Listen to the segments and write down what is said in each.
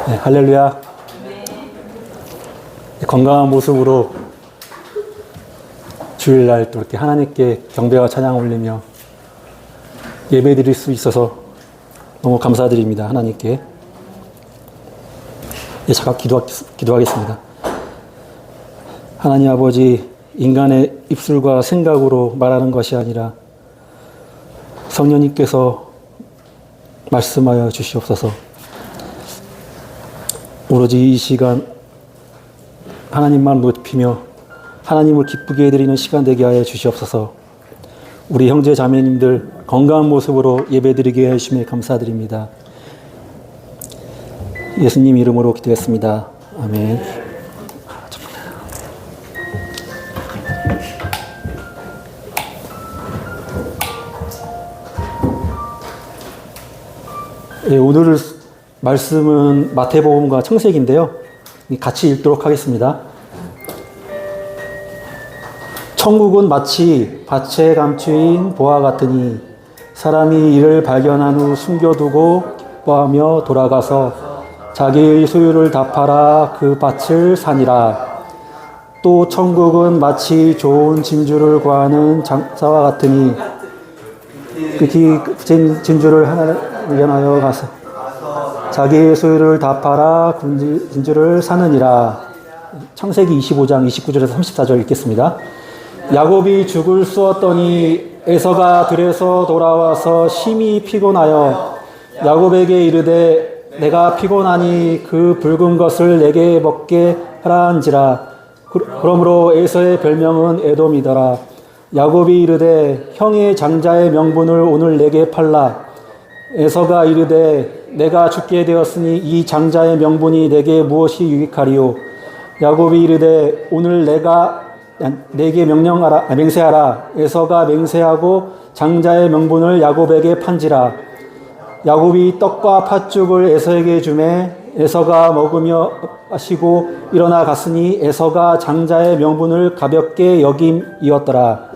네, 할렐루야. 건강한 모습으로 주일날 또 이렇게 하나님께 경배와 찬양을 올리며 예배 드릴 수 있어서 너무 감사드립니다. 하나님께. 예, 잠깐 기도하겠습니다. 하나님 아버지, 인간의 입술과 생각으로 말하는 것이 아니라 성령님께서 말씀하여 주시옵소서. 오로지 이 시간 하나님만 높이며 하나님을 기쁘게 해드리는 시간 되게 하여 주시옵소서. 우리 형제 자매님들 건강한 모습으로 예배드리게 해주심에 감사드립니다. 예수님 이름으로 기도했습니다. 아멘. 예, 오늘 말씀은 마태복음과 창세기인데요. 같이 읽도록 하겠습니다. 천국은 마치 밭에 감추인 보화 같으니 사람이 이를 발견한 후 숨겨두고 기뻐하며 돌아가서 자기의 소유를 다 팔아 그 밭을 사니라. 또 천국은 마치 좋은 진주를 구하는 장사와 같으니 그 진주를 하나 발견하여 가서 자기의 소유를 다 팔아 진주를 사느니라. 창세기 25장 29절에서 34절 읽겠습니다. 야곱이 죽을 쑤었더니 에서가 들에서 돌아와서 심히 피곤하여 야곱에게 이르되 내가 피곤하니 그 붉은 것을 내게 먹게 하라 한지라. 그러므로 에서의 별명은 에돔이더라. 야곱이 이르되 형의 장자의 명분을 오늘 내게 팔라. 에서가 이르되 내가 죽게 되었으니 이 장자의 명분이 내게 무엇이 유익하리요. 야곱이 이르되 오늘 내게 맹세하라. 에서가 맹세하고 장자의 명분을 야곱에게 판지라. 야곱이 떡과 팥죽을 에서에게 주매 에서가 먹으며 마시고 일어나 갔으니 에서가 장자의 명분을 가볍게 여김이었더라.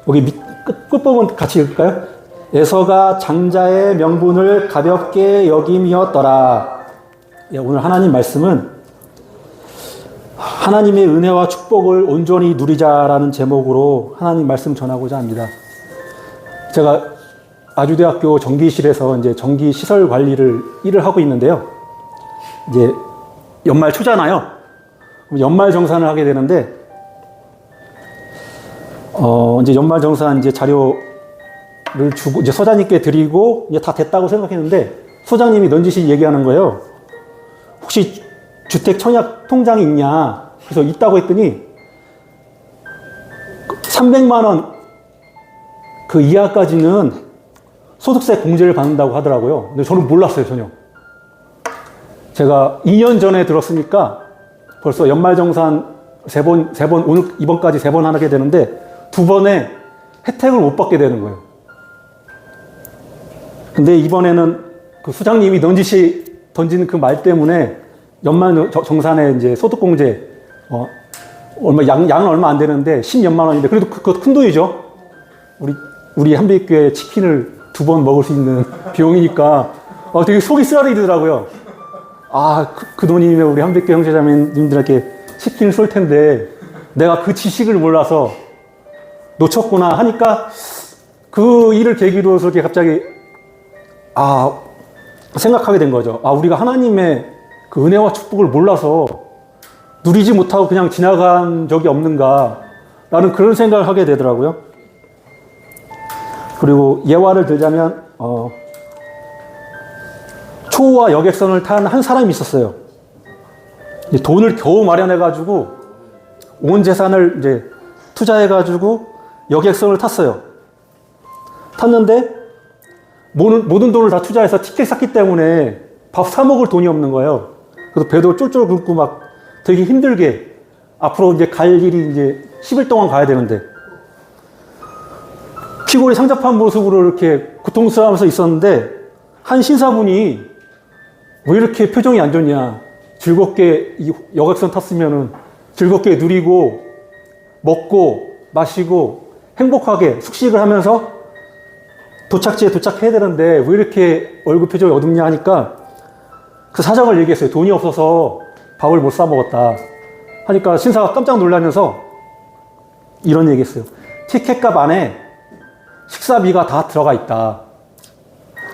여기 끝부분 같이 읽을까요? 에서가 장자의 명분을 가볍게 여김이었더라. 오늘 하나님 말씀은 하나님의 은혜와 축복을 온전히 누리자라는 제목으로 하나님 말씀 전하고자 합니다. 제가 아주대학교 전기실에서 이제 전기 시설 관리를 일을 하고 있는데요. 이제 연말 초잖아요. 연말 정산을 하게 되는데, 이제 연말 정산 이제 자료를 주고 이제 소장님께 드리고 이제 다 됐다고 생각했는데 소장님이 넌지시 얘기하는 거예요. 혹시 주택 청약 통장이 있냐? 그래서 있다고 했더니 300만 원 그 이하까지는 소득세 공제를 받는다고 하더라고요. 근데 저는 몰랐어요, 전혀. 제가 2년 전에 들었으니까 벌써 연말정산 오늘 이번까지 3번 하게 되는데 2번의 혜택을 못 받게 되는 거예요. 근데 이번에는 그 수장님이 던지는 그 말 때문에 연말 정산에 이제 소득공제, 양은 얼마 안 되는데 10몇만 원인데 그래도 그것도 큰 돈이죠. 우리 한빛교회 치킨을 2번 먹을 수 있는 비용이니까 되게 속이 쓰라리더라고요. 그 돈이면 우리 한빛교회 형제자매님들에게 치킨을 쏠 텐데 내가 그 지식을 몰라서 놓쳤구나 하니까 그 일을 계기로 그렇게 갑자기 생각하게 된 거죠. 우리가 하나님의 그 은혜와 축복을 몰라서 누리지 못하고 그냥 지나간 적이 없는가 라는 그런 생각을 하게 되더라고요. 그리고 예화를 들자면 초호와 여객선을 탄 한 사람이 있었어요. 돈을 겨우 마련해가지고 온 재산을 이제 투자해가지고 여객선을 탔어요. 탔는데 모든 돈을 다 투자해서 티켓 샀기 때문에 밥 사 먹을 돈이 없는 거예요. 그래서 배도 쫄쫄 굶고 막 되게 힘들게 앞으로 이제 갈 일이 이제 10일 동안 가야 되는데 피골이 상잡한 모습으로 이렇게 고통스러워하면서 있었는데 한 신사분이 왜 이렇게 표정이 안 좋냐. 즐겁게 이 여객선 탔으면은 즐겁게 누리고 먹고 마시고 행복하게 숙식을 하면서 도착지에 도착해야 되는데 왜 이렇게 얼굴 표정이 어둡냐 하니까 그 사정을 얘기했어요. 돈이 없어서 밥을 못 사 먹었다 하니까 신사가 깜짝 놀라면서 이런 얘기했어요. 티켓값 안에 식사비가 다 들어가 있다.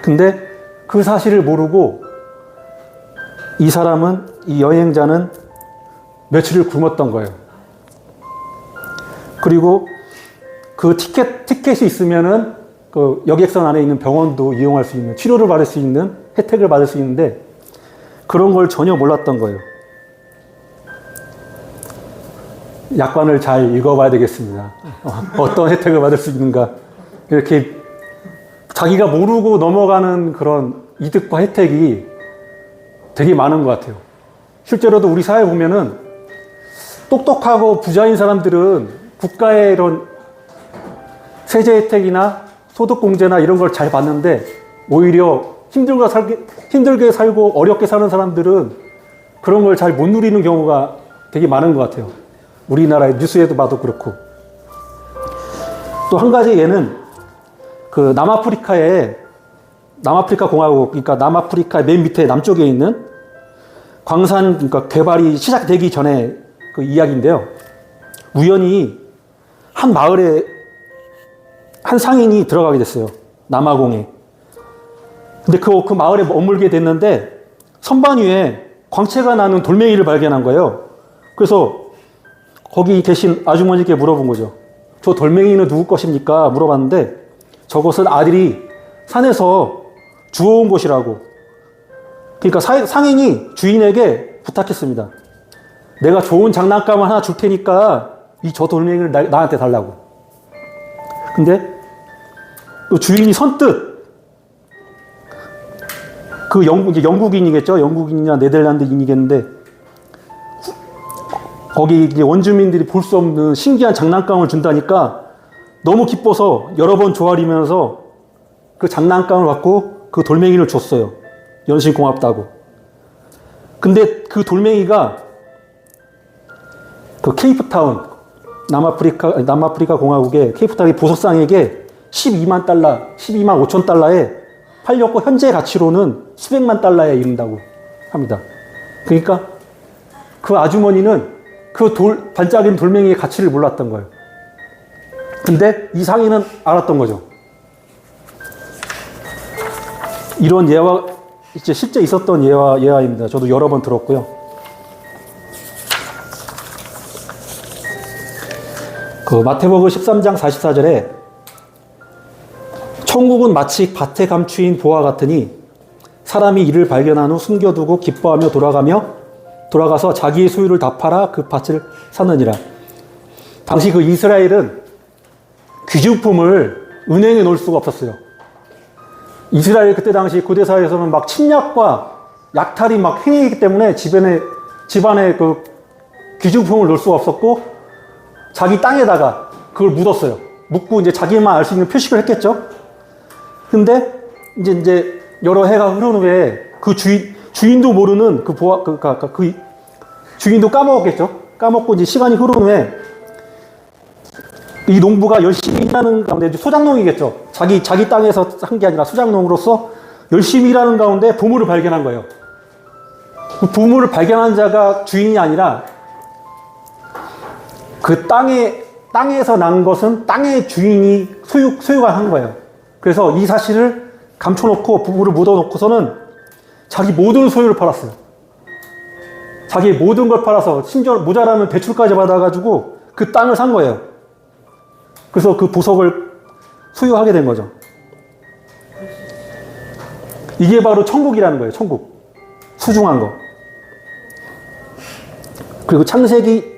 근데 그 사실을 모르고 이 사람은, 이 여행자는 며칠을 굶었던 거예요. 그리고 그 티켓이 있으면은 그 여객선 안에 있는 병원도 이용할 수 있는, 치료를 받을 수 있는, 혜택을 받을 수 있는데 그런 걸 전혀 몰랐던 거예요. 약관을 잘 읽어봐야 되겠습니다. 어떤 혜택을 받을 수 있는가. 이렇게 자기가 모르고 넘어가는 그런 이득과 혜택이 되게 많은 것 같아요. 실제로도 우리 사회에 보면은 똑똑하고 부자인 사람들은 국가의 이런 세제 혜택이나 소득공제나 이런 걸 잘 받는데 오히려 힘들게 살고 어렵게 사는 사람들은 그런 걸 잘 못 누리는 경우가 되게 많은 것 같아요. 우리나라의 뉴스에도 봐도 그렇고. 또 한 가지 얘는 그 남아프리카 공화국, 그러니까 남아프리카 맨 밑에 남쪽에 있는 광산, 그러니까 개발이 시작되기 전에 그 이야기인데요. 우연히 한 마을에 한 상인이 들어가게 됐어요. 남아공에. 근데 그 마을에 머물게 됐는데 선반 위에 광채가 나는 돌멩이를 발견한 거예요. 그래서 거기 계신 아주머니께 물어본 거죠. 저 돌멩이는 누구 것입니까? 물어봤는데 저것은 아들이 산에서 주워온 것이라고. 그러니까 상인이 주인에게 부탁했습니다. 내가 좋은 장난감을 하나 줄 테니까 저 돌멩이를 나한테 달라고. 근데 또 주인이 선뜻 그 영국인이겠죠? 영국인이나 네덜란드인이겠는데 거기 이제 원주민들이 볼 수 없는 신기한 장난감을 준다니까 너무 기뻐서 여러 번 조아리면서 그 장난감을 받고 그 돌멩이를 줬어요. 연신 고맙다고. 근데 그 돌멩이가 그 케이프타운, 남아프리카 공화국의 케이프타운의 보석상에게 12만 5천 달러에 팔렸고 현재 가치로는 수백만 달러에 이른다고 합니다. 그러니까 그 아주머니는 그 반짝이는 돌멩이의 가치를 몰랐던 거예요. 근데 이 상인은 알았던 거죠. 이런 예화, 이제 실제 있었던 예화입니다. 저도 여러 번 들었고요. 그 마태복음 13장 44절에 천국은 마치 밭에 감추인 보화 같으니 사람이 이를 발견한 후 숨겨두고 기뻐하며 돌아가서 자기의 소유를 다 팔아 그 밭을 사느니라. 당시 그 이스라엘은 귀중품을 은행에 넣을 수가 없었어요. 이스라엘 그때 당시 고대사회에서는 막 침략과 약탈이 막 행해이기 때문에 집안에 그 귀중품을 넣을 수가 없었고 자기 땅에다가 그걸 묻었어요. 묻고 이제 자기만 알 수 있는 표식을 했겠죠. 근데 이제 여러 해가 흐른 후에 그 주인도 모르는 그 주인도 까먹었겠죠. 까먹고 이제 시간이 흐른 후에 이 농부가 열심히 일하는 가운데 소작농이겠죠. 자기 땅에서 한 게 아니라 소작농으로서 열심히 일하는 가운데 보물을 발견한 거예요. 그 보물을 발견한 자가 주인이 아니라 그 땅에서 난 것은 땅의 주인이 소유가 한 거예요. 그래서 이 사실을 감춰놓고 보물을 묻어놓고서는 자기 모든 소유를 팔았어요. 자기 모든 걸 팔아서 심지어 모자라면 대출까지 받아가지고 그 땅을 산 거예요. 그래서 그 보석을 소유하게 된 거죠. 이게 바로 천국이라는 거예요. 천국. 수중한 거. 그리고 창세기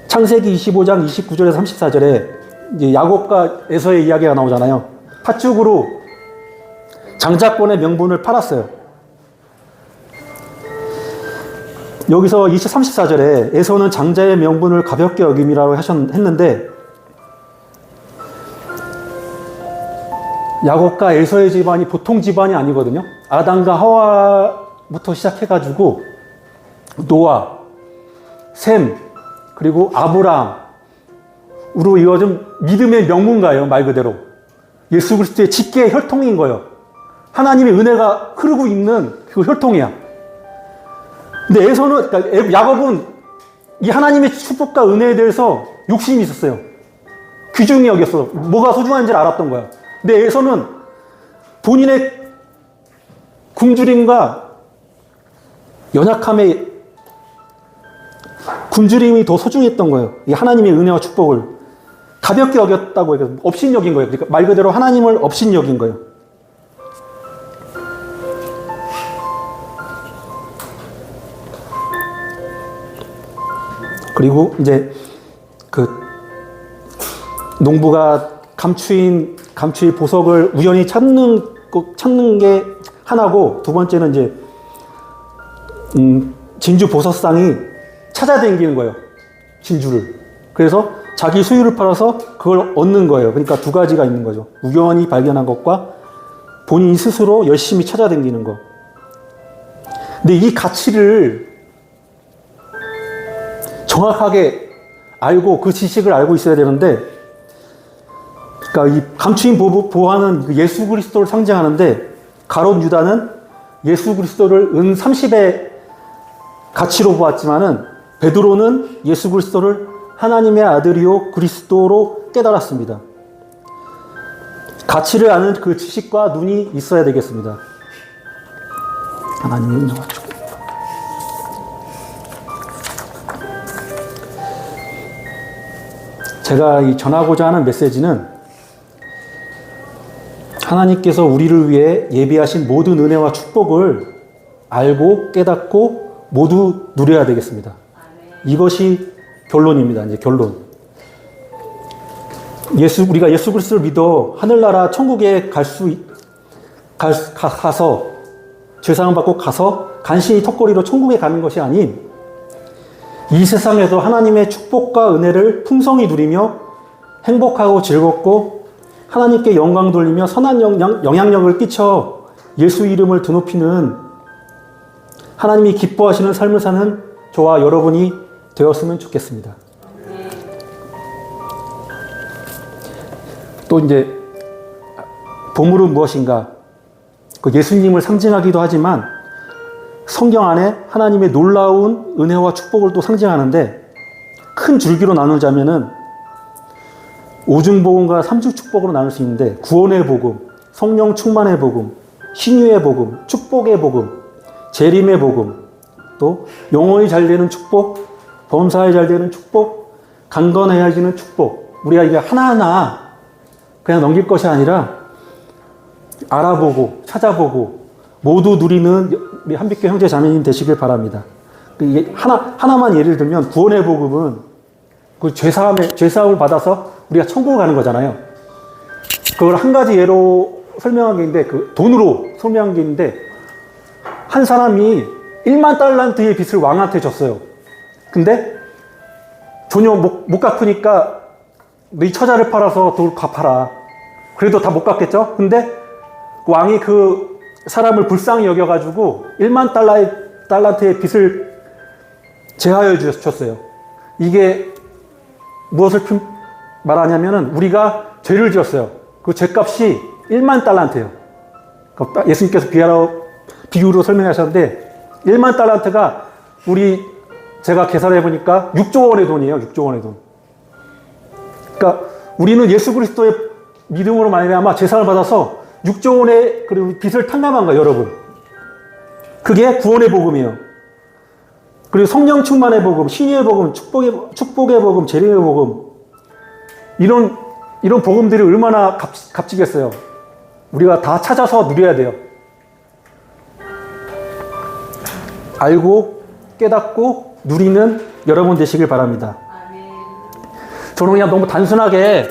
25장 29절에서 34절에 이제 야곱과 에서의 이야기가 나오잖아요. 팥죽으로 장자권의 명분을 팔았어요. 여기서 34절에 에서는 장자의 명분을 가볍게 여김이라고 했는데 야곱과 에서의 집안이 보통 집안이 아니거든요. 아담과 하와부터 시작해가지고 노아, 셈, 그리고 아브라함 으로 이어진 믿음의 명문가예요. 말 그대로 예수 그리스도의 직계의 혈통인 거예요. 하나님의 은혜가 흐르고 있는 그 혈통이야. 근데 에서는, 그러니까 야곱은 이 하나님의 축복과 은혜에 대해서 욕심이 있었어요. 귀중히 여겼어. 뭐가 소중한지를 알았던 거야. 근데 에서는 본인의 굶주림과 연약함에 굶주림이 더 소중했던 거예요. 이 하나님의 은혜와 축복을 가볍게 여겼다고 해서 업신여긴 거예요. 그러니까 말 그대로 하나님을 업신여긴 거예요. 그리고 이제 그 농부가 감추인 보석을 우연히 찾는 게 하나고, 두 번째는 이제 진주 보석상이 찾아다니는 거예요. 진주를. 그래서 자기 소유를 팔아서 그걸 얻는 거예요. 그러니까 두 가지가 있는 거죠. 우연히 발견한 것과 본인 스스로 열심히 찾아다니는 거. 근데 이 가치를 정확하게 알고 그 지식을 알고 있어야 되는데, 그러니까 이 감추인 보화는 그 예수 그리스도를 상징하는데, 가롯 유다는 예수 그리스도를 은 30의 가치로 보았지만은 베드로는 예수 그리스도를 하나님의 아들이요 그리스도로 깨달았습니다. 가치를 아는 그 지식과 눈이 있어야 되겠습니다. 하나님의 은혜와 축복. 제가 전하고자 하는 메시지는 하나님께서 우리를 위해 예비하신 모든 은혜와 축복을 알고 깨닫고 모두 누려야 되겠습니다. 이것이 결론입니다. 이제 결론. 우리가 예수 그리스도를 믿어 하늘나라 천국에 가서 죄사함 받고 가서 간신히 턱걸이로 천국에 가는 것이 아닌, 이 세상에서 하나님의 축복과 은혜를 풍성히 누리며 행복하고 즐겁고 하나님께 영광 돌리며 선한 영향력을 끼쳐 예수 이름을 드높이는, 하나님이 기뻐하시는 삶을 사는 저와 여러분이 되었으면 좋겠습니다. 또 이제 보물은 무엇인가? 그 예수님을 상징하기도 하지만 성경 안에 하나님의 놀라운 은혜와 축복을 또 상징하는데, 큰 줄기로 나누자면은 오중복음과 삼중축복으로 나눌 수 있는데, 구원의 복음, 성령 충만의 복음, 신유의 복음, 축복의 복음, 재림의 복음, 또 영혼이 잘 되는 축복, 범사에 잘 되는 축복, 강건해지는 축복. 우리가 이게 하나하나 그냥 넘길 것이 아니라 알아보고 찾아보고 모두 누리는 우리 한빛교 형제 자매님 되시길 바랍니다. 이게 하나만 예를 들면, 구원의 복음은 그 죄사함을 받아서 우리가 천국을 가는 거잖아요. 그걸 한 가지 예로 설명한 게 있는데, 그 돈으로 설명한 게 있는데, 한 사람이 1만 달란트의 빚을 왕한테 줬어요. 근데 전혀 못 갚으니까 네 처자를 팔아서 돈 갚아라. 그래도 다 못 갚겠죠? 근데 왕이 그 사람을 불쌍히 여겨가지고 1만 달란트의 빚을 제하여 주셨어요. 이게 무엇을 말하냐면은, 우리가 죄를 지었어요. 그 죄값이 1만 달란트예요. 예수님께서 비유로 설명하셨는데, 1만 달란트가 제가 계산해 보니까 6조 원의 돈이에요. 6조 원의 돈. 그러니까 우리는 예수 그리스도의 믿음으로 말미암아 제사를 받아서 6조 원의 그리고 빚을 탕감한 거예요, 여러분. 그게 구원의 복음이에요. 그리고 성령 충만의 복음, 신유의 복음, 축복의 복음, 재림의 복음. 이런 복음들이 얼마나 값지겠어요. 우리가 다 찾아서 누려야 돼요. 알고 깨닫고 누리는 여러분 되시길 바랍니다. 저는 그냥 너무 단순하게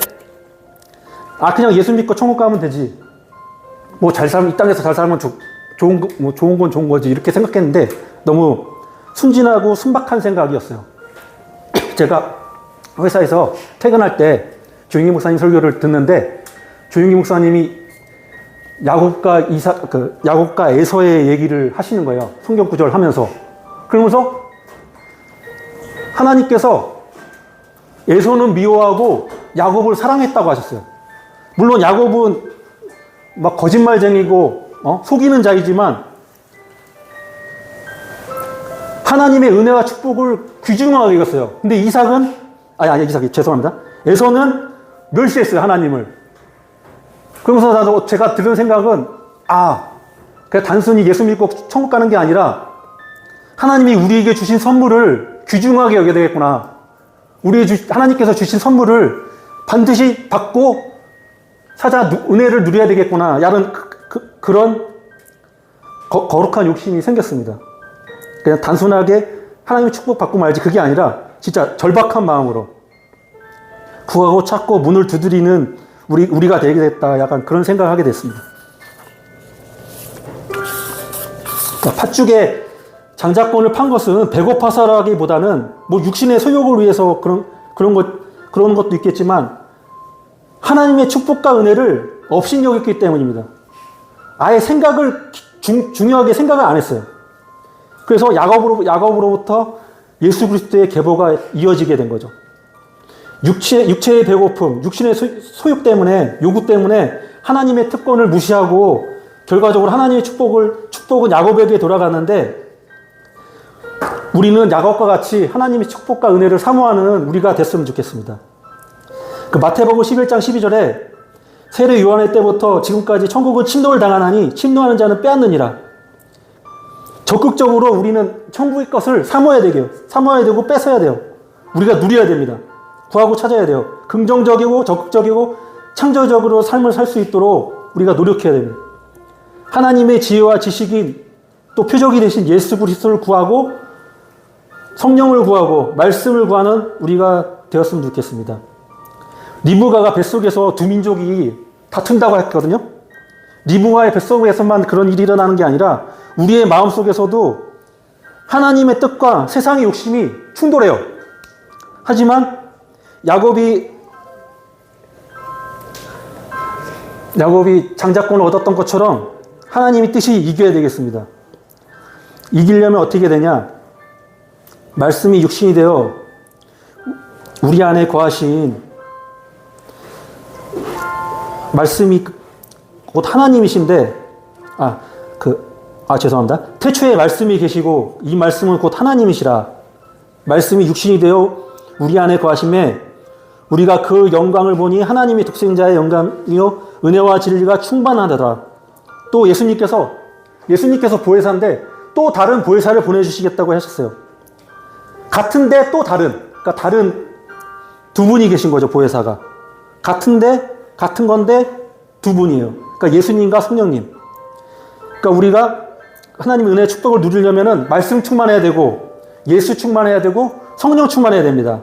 그냥 예수 믿고 천국 가면 되지, 뭐 이 땅에서 잘 살면 좋은 건 좋은 거지, 이렇게 생각했는데 너무 순진하고 순박한 생각이었어요. 제가 회사에서 퇴근할 때 조용기 목사님 설교를 듣는데, 조용기 목사님이 야곱과 에서의 얘기를 하시는 거예요. 성경 구절 하면서. 그러면서 하나님께서 에서는 미워하고 야곱을 사랑했다고 하셨어요. 물론 야곱은 막 거짓말쟁이고 속이는 자이지만 하나님의 은혜와 축복을 귀중하게 여겼어요. 근데 이삭이 죄송합니다. 에서는 멸시했어요, 하나님을. 그러면서 제가 들은 생각은, 그냥 단순히 예수 믿고 천국 가는 게 아니라 하나님이 우리에게 주신 선물을 귀중하게 여겨야 되겠구나. 하나님께서 주신 선물을 반드시 받고 은혜를 누려야 되겠구나. 그런 거룩한 욕심이 생겼습니다. 그냥 단순하게 하나님의 축복 받고 말지 그게 아니라 진짜 절박한 마음으로 구하고 찾고 문을 두드리는 우리가 되게 됐다. 약간 그런 생각을 하게 됐습니다. 그러니까 팥죽에 장자권을 판 것은 배고파서라기보다는 뭐 육신의 소욕을 위해서 그런 것도 있겠지만 하나님의 축복과 은혜를 업신여겼기 때문입니다. 아예 중요하게 생각을 안 했어요. 그래서 야곱으로부터 예수 그리스도의 계보가 이어지게 된 거죠. 육체의 배고픔, 육신의 소욕 때문에, 요구 때문에 하나님의 특권을 무시하고 결과적으로 하나님의 축복은 야곱에게 돌아갔는데 우리는 야곱과 같이 하나님의 축복과 은혜를 사모하는 우리가 됐으면 좋겠습니다. 그 마태복음 11장 12절에 세례 요한의 때부터 지금까지 천국은 침노를 당하나니 침노하는 자는 빼앗느니라. 적극적으로 우리는 천국의 것을 사모해야 되고 뺏어야 돼요. 우리가 누려야 됩니다. 구하고 찾아야 돼요. 긍정적이고 적극적이고 창조적으로 삶을 살 수 있도록 우리가 노력해야 됩니다. 하나님의 지혜와 지식인 또 표적이 되신 예수 그리스도를 구하고 성령을 구하고 말씀을 구하는 우리가 되었으면 좋겠습니다. 리브가가 뱃속에서 두 민족이 다툰다고 했거든요. 리브가의 뱃속에서만 그런 일이 일어나는 게 아니라 우리의 마음속에서도 하나님의 뜻과 세상의 욕심이 충돌해요. 하지만 야곱이 장자권을 얻었던 것처럼 하나님의 뜻이 이겨야 되겠습니다. 이기려면 어떻게 되냐? 말씀이 육신이 되어 우리 안에 거하신 말씀이 곧 하나님이신데 죄송합니다. 태초에 말씀이 계시고 이 말씀은 곧 하나님이시라. 말씀이 육신이 되어 우리 안에 거하심에 우리가 그 영광을 보니 하나님의 독생자의 영광이요 은혜와 진리가 충만하더라. 또 예수님께서 보혜사인데 또 다른 보혜사를 보내주시겠다고 하셨어요. 같은데 또 그러니까 다른 두 분이 계신 거죠. 보혜사가 같은 건데 두 분이에요. 그러니까 예수님과 성령님. 그러니까 우리가 하나님의 은혜의 축복을 누리려면은 말씀 충만해야 되고 예수 충만해야 되고 성령 충만해야 됩니다.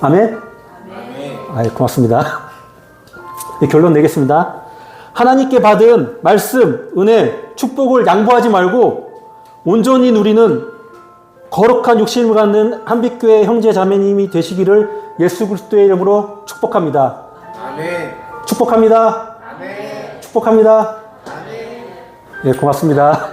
아멘? 고맙습니다. 결론 내겠습니다. 하나님께 받은 말씀, 은혜, 축복을 양보하지 말고 온전히 누리는 거룩한 욕심을 갖는 한빛교회 형제 자매님이 되시기를 예수 그리스도의 이름으로 축복합니다. 아멘. 축복합니다. 아멘. 축복합니다. 아멘. 네, 고맙습니다.